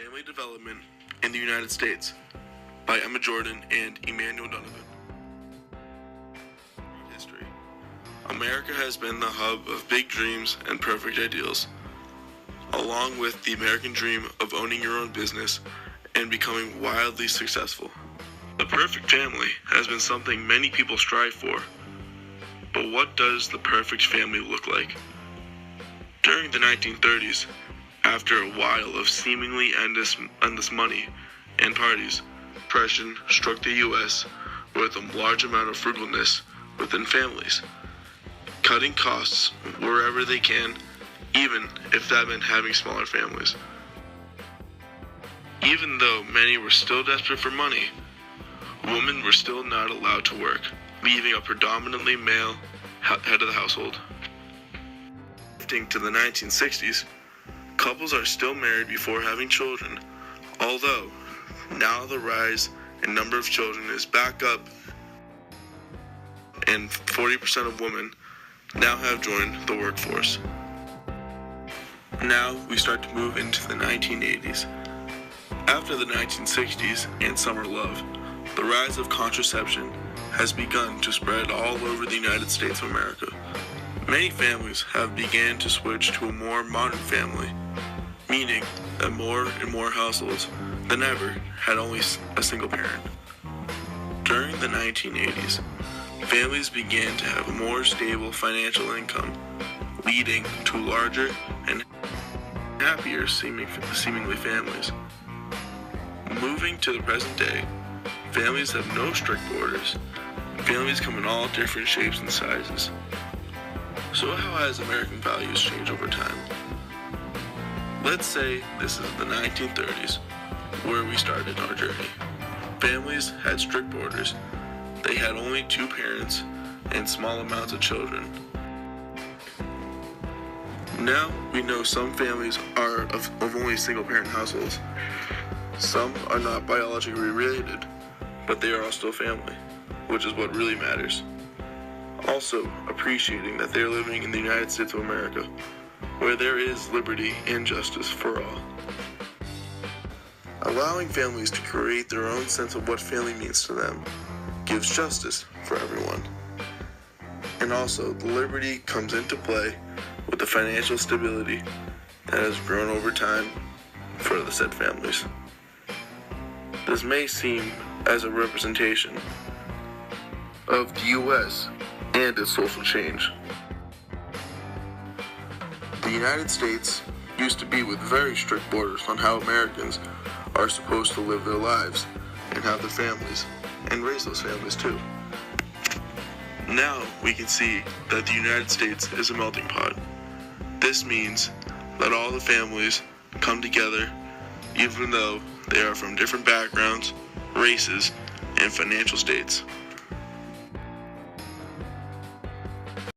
Family Development in the United States by Emma Jordan and Emanuel Donovan. History. America has been the hub of big dreams and perfect ideals, along with the American dream of owning your own business and becoming wildly successful. The perfect family has been something many people strive for. But what does the perfect family look like? During the 1930s, after a while of seemingly endless money and parties, depression struck the U.S. with a large amount of frugalness within families, cutting costs wherever they can, even if that meant having smaller families. Even though many were still desperate for money, women were still not allowed to work, leaving a predominantly male head of the household. Shifting to the 1960s, couples are still married before having children, although now the rise in number of children is back up, and 40% of women now have joined the workforce. Now we start to move into the 1980s. After the 1960s and summer love, the rise of contraception has begun to spread all over the United States of America. Many families have begun to switch to a more modern family, meaning that more and more households than ever had only a single parent. During the 1980s, families began to have a more stable financial income, leading to larger and happier seemingly families. Moving to the present day, families have no strict borders. Families come in all different shapes and sizes. So how has American values changed over time? Let's say this is the 1930s, where we started our journey. Families had strict borders. They had only two parents and small amounts of children. Now we know some families are of only single-parent households. Some are not biologically related, but they are all still family, which is what really matters. Also, appreciating that they're living in the United States of America, where there is liberty and justice for all. Allowing families to create their own sense of what family means to them gives justice for everyone. And also, the liberty comes into play with the financial stability that has grown over time for the said families. This may seem as a representation of the U.S. and its social change. The United States used to be with very strict borders on how Americans are supposed to live their lives and have their families, and raise those families too. Now we can see that the United States is a melting pot. This means that all the families come together, even though they are from different backgrounds, races, and financial states.